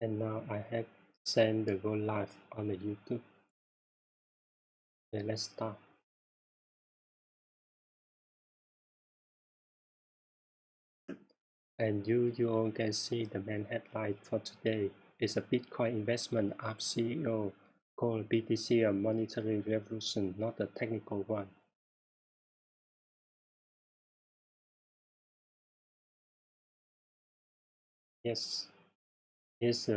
And now I have sent the go live on the YouTube. Okay, let's start. And you all can see the main headline for today is a Bitcoin investment app CEO called BTC a monetary revolution, not a technical one. Yes, this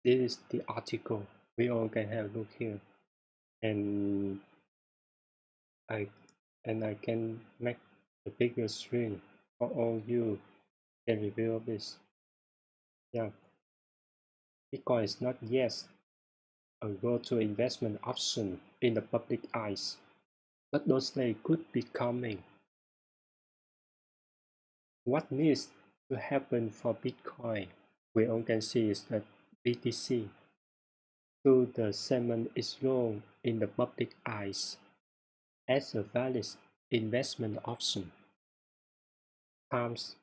is the article. We all can have a look here, and I can make the bigger screen for all you can review this. Yeah, Bitcoin is not yet a go-to investment option in the public eyes, but those days could be coming. What needs to happen for Bitcoin? We all can see is that BTC to the cement its role in the public eyes as a valid investment option. Times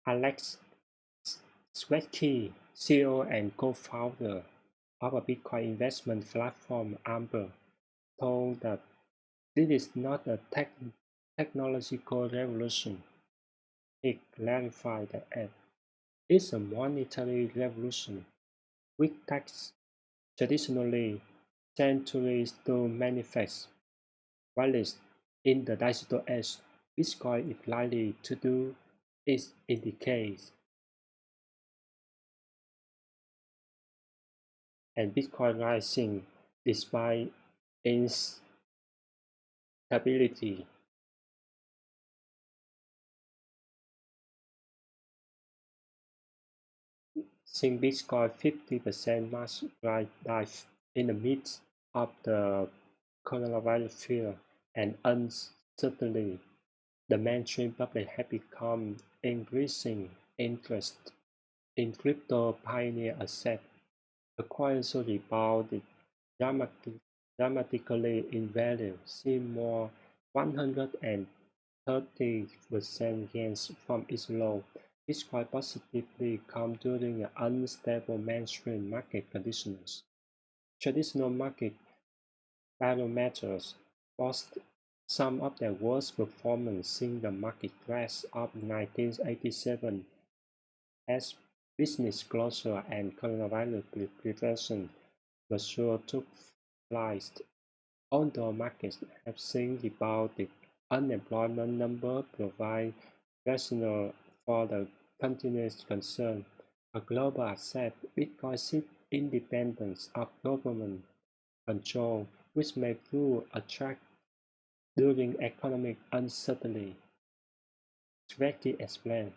Alex Svetky, CEO and co-founder of a Bitcoin investment platform Amber, told that this is not a technological revolution. He clarified that it's a monetary revolution, which takes traditionally centuries to manifest, whilst in the digital age, Bitcoin is likely to do it in decades. And Bitcoin rising despite instability. Seeing Bitcoin 50% March right dive in the midst of the coronavirus fear and uncertainty, the mainstream public has become increasing interest in crypto pioneer assets. The coin also rebounded dramatically in value, seeing more 130% gains from its low. Bitcoin positively come during unstable mainstream market conditions. Traditional market barometers boast some of their worst performance since the market crash of 1987 as business closure and coronavirus prevention measures took flight. Although markets have since rebounded, unemployment numbers provide rationale for the continuous concern. A global asset, Bitcoin seeks independence of government control, which may prove attractive during economic uncertainty. Sveki explained,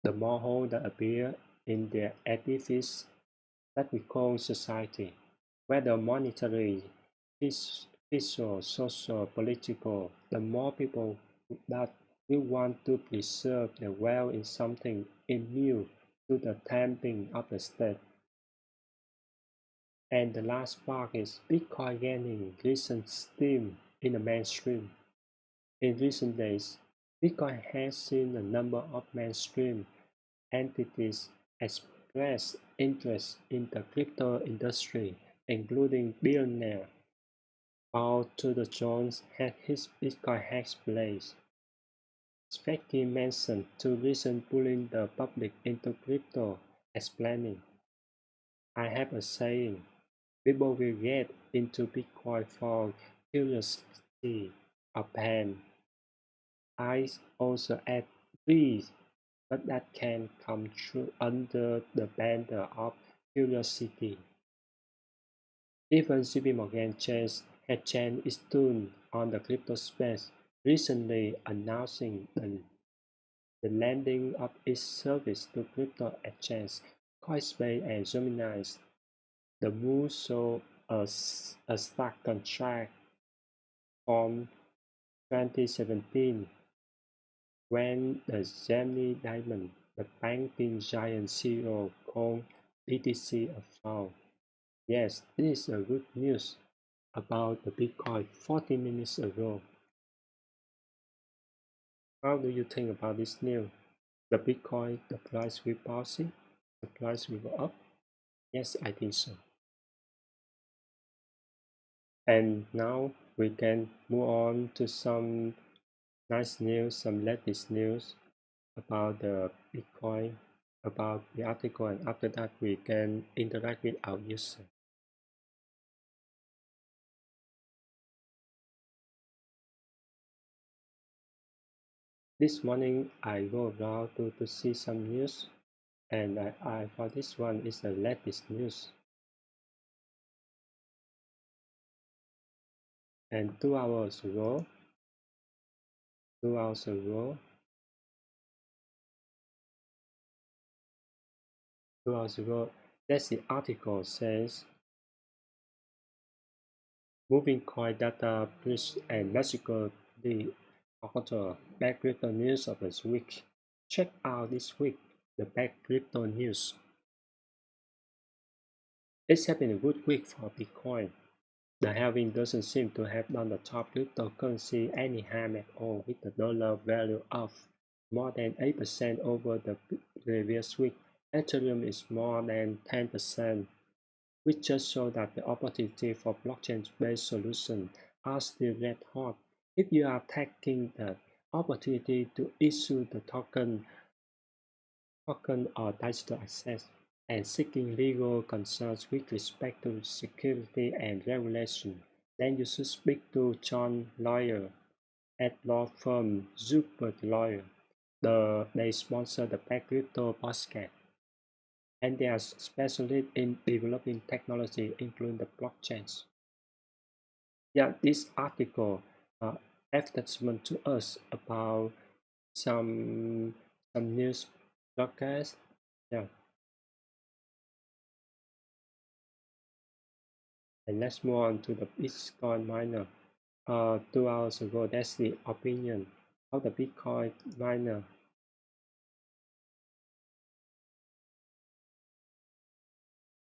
the more holders appear in the edifice that we call society, whether monetary, fiscal, social, political, the more people that will want to preserve their wealth in something immune to the tamping of the state. And the last part is Bitcoin gaining recent steam in the mainstream. In recent days, Bitcoin has seen a number of mainstream entities express interest in the crypto industry, including billionaire Paul Tudor Jones had his Bitcoin hacks place. Specky mentioned two reasons pulling the public into crypto, explaining, I have a saying, people will get into Bitcoin for curiosity or pain. I also add greed, but that can come true under the banner of curiosity. Even JP Chase had changed its tune on the crypto space, recently announcing the landing of its service to crypto exchange Coinbase and Gemini. The move saw a stark contrast from 2017 when the Jamie Dimon, the banking giant CEO, called BTC a fraud. Yes, this is a good news about the Bitcoin 40 minutes ago. How do you think about this news? The Bitcoin, the price will bounce? The price will go up. Yes, I think so. And now we can move on to some nice news, some latest news about the Bitcoin, about the article, and after that we can interact with our user. This morning I go around to see some news, and I for this one is the latest news. And 2 hours ago, 2 hours ago, 2 hours ago, that's the article says moving coin data breach and Mexico the author bad crypto news of this week. Check out this week the bad crypto news. It's been a good week for Bitcoin. The halving doesn't seem to have done the top cryptocurrency any harm at all, with the dollar value up more than 8% over the previous week. Ethereum is more than 10%, which just shows that the opportunity for blockchain-based solutions are still red hot. If you are taking the opportunity to issue the token or digital assets, and seeking legal concerns with respect to security and regulation, then you should speak to John Lawyer at law firm Xeonbit Lawyer. They sponsor the Back Crypto podcast, and they are specialists in developing technology, including the blockchains. Yeah, this article uh, advertisement to us about some news broadcast. Yeah, and let's move on to the Bitcoin miner. 2 hours ago, that's the opinion of the Bitcoin miner.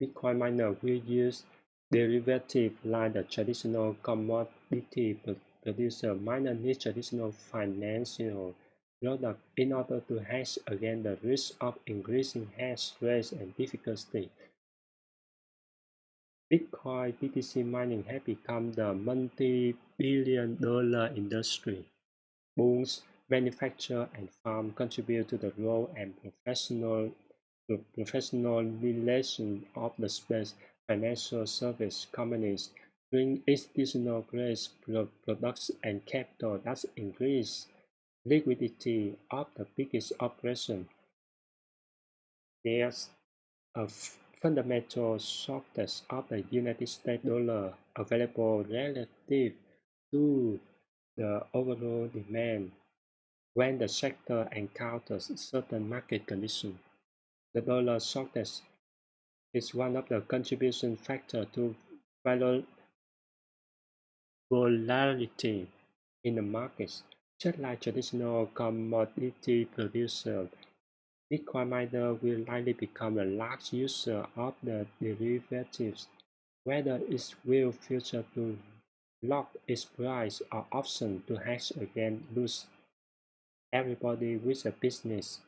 Bitcoin miner will use derivative like the traditional commodity producer. Miner needs traditional financial product in order to hedge against the risk of increasing hash rate and difficulty. Bitcoin BTC mining has become the multi-billion-dollar industry. Bulls, manufacture and farm contribute to the role and professionalization of the space. Financial service companies bring institutional grade products and capital that increase liquidity of the biggest operation. There's a fundamental shortage of the United States dollar available relative to the overall demand. When the sector encounters certain market conditions, the dollar shortage is one of the contribution factors to volatility in the markets. Just like traditional commodity producers, Bitcoin miner will likely become a large user of the derivatives, whether it will future to lock its price or option to hedge against loss. Everybody with a business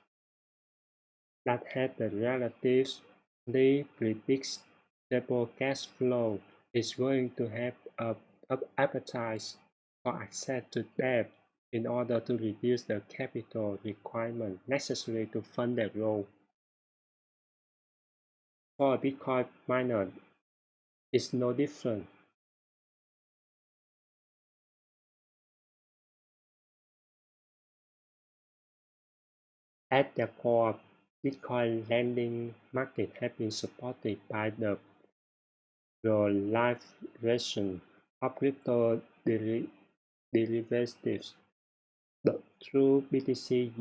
that had a relatively predictable cash flow is going to have a appetite for access to debt in order to reduce the capital requirement necessary to fund their growth. For a Bitcoin miner, it's no different. At their core, Bitcoin lending market has been supported by the proliferation of crypto derivatives through BTC,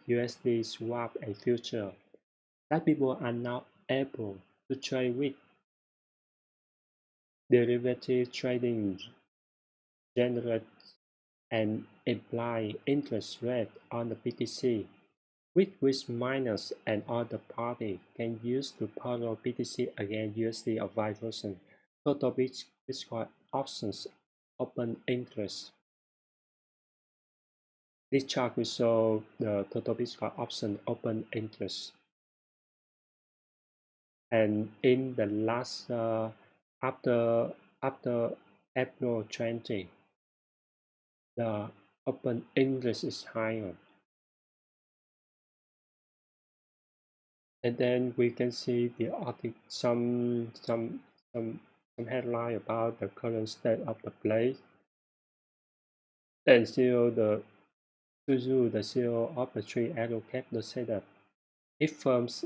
USD swap, and future that people are now able to trade with. Derivative trading generates an implied interest rate on the BTC, which miners and other parties can use to borrow BTC against USD or vice versa. Total Bitcoin options open interest. This chart will show the total Bitcoin option open interest. And in the last after after April 20, the open interest is higher. And then we can see the article, some headline about the current state of the play. And CEO the Suzu, the CEO of the T.e.l.e.g.r.a.m capital said that if firms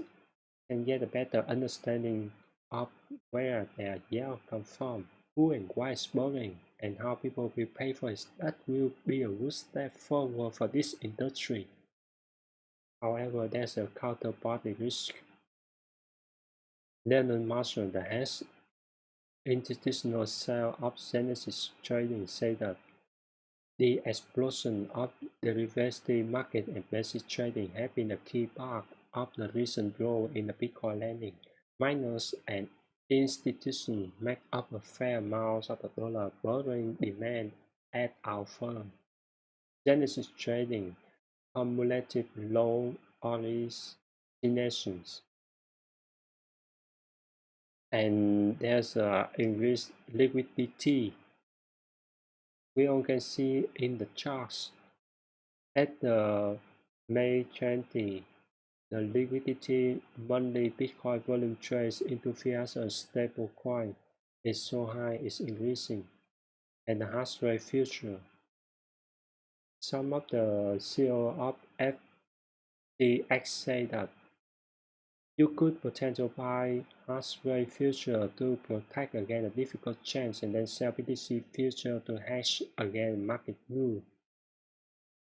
can get a better understanding of where their yield comes from, who and why is borrowing, and how people will pay for it, that will be a good step forward for this industry. However, there's a counterparty risk. Leonard Marshall, the head institutional sale of Genesis Trading, said that the explosion of the derivative market and basic trading have been a key part of the recent growth in the Bitcoin lending. Miners and institutions make up a fair amount of the dollar borrowing demand at our firm. Genesis Trading cumulative loan originations, and there's increased liquidity. We all can see in the charts at the May 20, the liquidity monthly Bitcoin volume trades into fiat as stable coin is so high it's increasing, and the hash rate future. Some of the CEO of FTX say that you could potentially buy hash rate future to protect against a difficult change and then sell BTC future to hedge against market move.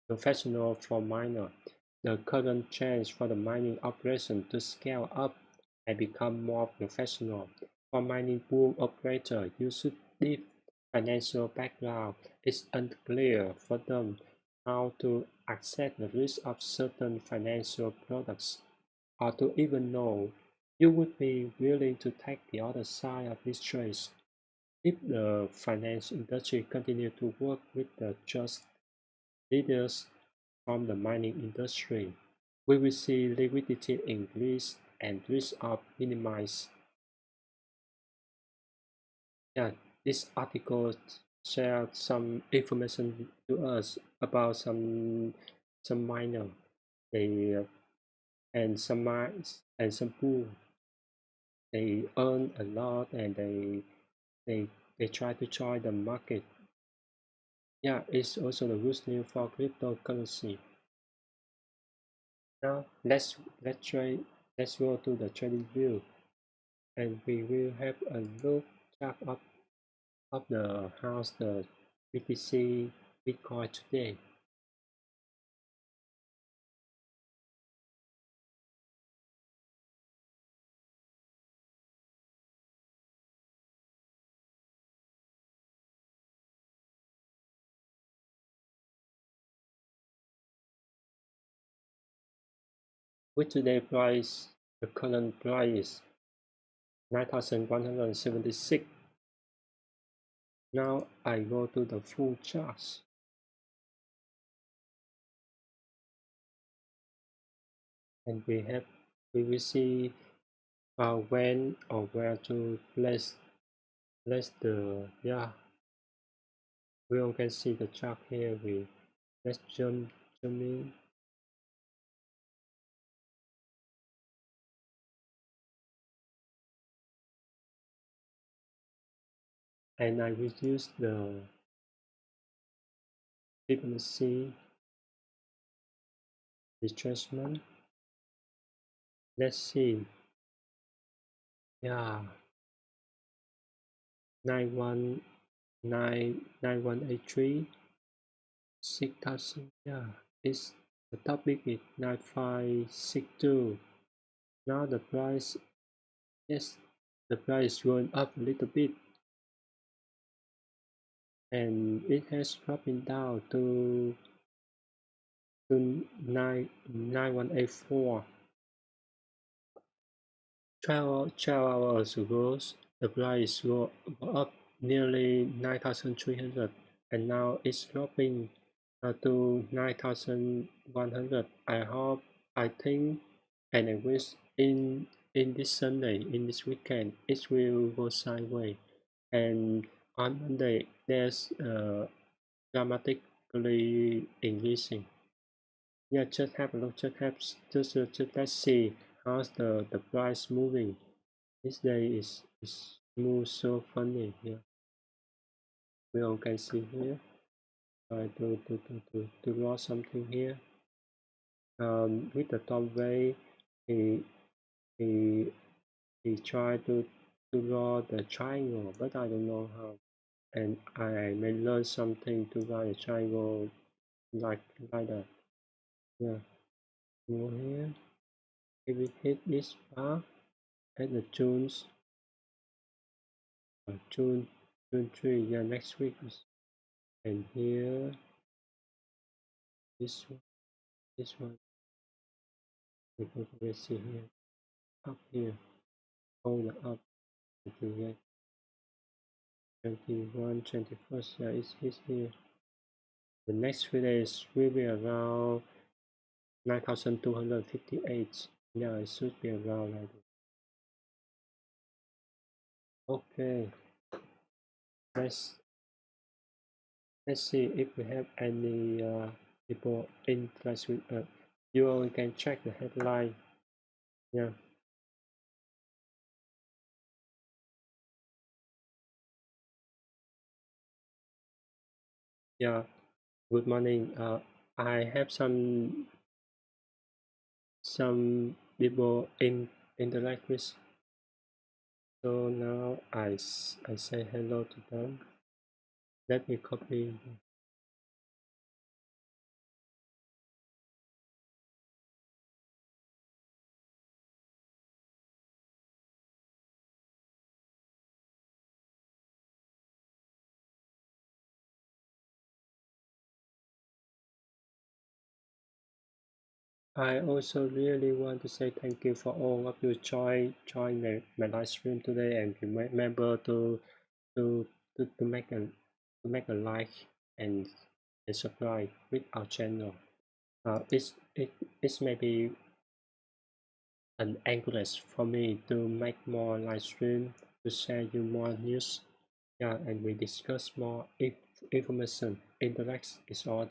Professional for miner. The current change for the mining operation to scale up and become more professional. For mining pool operator, you should deep financial background. It's unclear for them how to accept the risk of certain financial products, or to even know you would be willing to take the other side of this trade. If the finance industry continue to work with the just leaders from the mining industry, we will see liquidity increase and risk of minimize. Yeah, this article shared some information to us about some miner, they and some mines and some pool. They earn a lot and they they try to join the market. Yeah, it's also the good news for cryptocurrency. Now let's go to the trading view, and we will have a look chart of the how's the BTC Bitcoin today. With today price, the current price is 9,176. Now I go to the full chart, and we will see when or where to place the, yeah, we all can see the chart here. Let's jump in, and I will use the Fibonacci retracement. Let's see, yeah, 9183 6,000. Yeah, it's the topic is 9562. Now the price, yes, the price is going up a little bit, and it has dropping down to 9184. 12 hours ago, the price go up nearly 9,300, and now it's dropping to 9,100. I think, and I wish in this Sunday, in this weekend, it will go sideways. And on Monday, there's dramatically increasing. Yeah, just have a look, just let's see how's the price moving. This day is move so funny. Yeah, we all can see here. Try to draw something here. With the top way, he he he tried to draw the triangle, but I don't know how. And I may learn something to draw a triangle like that. Yeah, go here. If we hit this bar at the June 3, yeah, next week. And here, this one, we see here, up here, all the up, to get 21, 21st, yeah, it's here. The next 3 days will be around 9,258. Yeah, it should be around like that. Okay, let's see if we have any people interested with us. You all can check the headline. Yeah. Yeah. Good morning. I have some people interact with. So now I say hello to them. Let me copy. I also really want to say thank you for all of you join my live stream today, and remember to make a like and subscribe with our channel. It's maybe an encourage for me to make more live stream, to share you more news. Yeah, and we discuss more information. Interact is all.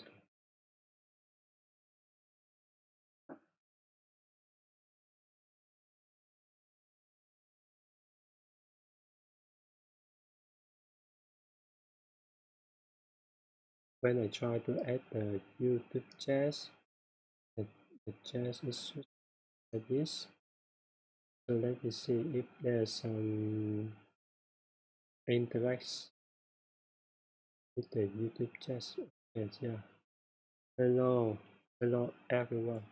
When I try to add the YouTube chat, the, the chat is like this. So let me see if there's some interact with the YouTube chat. Yes, yeah. Hello, hello everyone.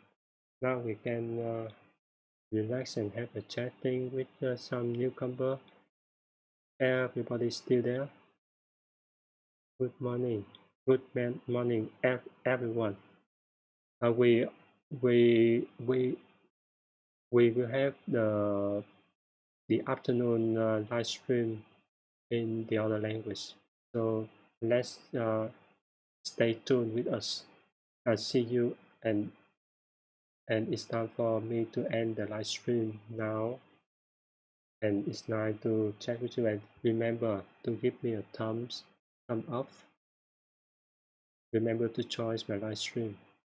Now we can relax and have a chatting with some newcomer. Everybody still there? Good morning. Good morning, everyone. We we we we will have the afternoon live stream in the other language. So let's stay tuned with us. I see you, and it's time for me to end the live stream now. And it's nice to chat with you. And remember to give me a thumb up. Remember to join my live stream.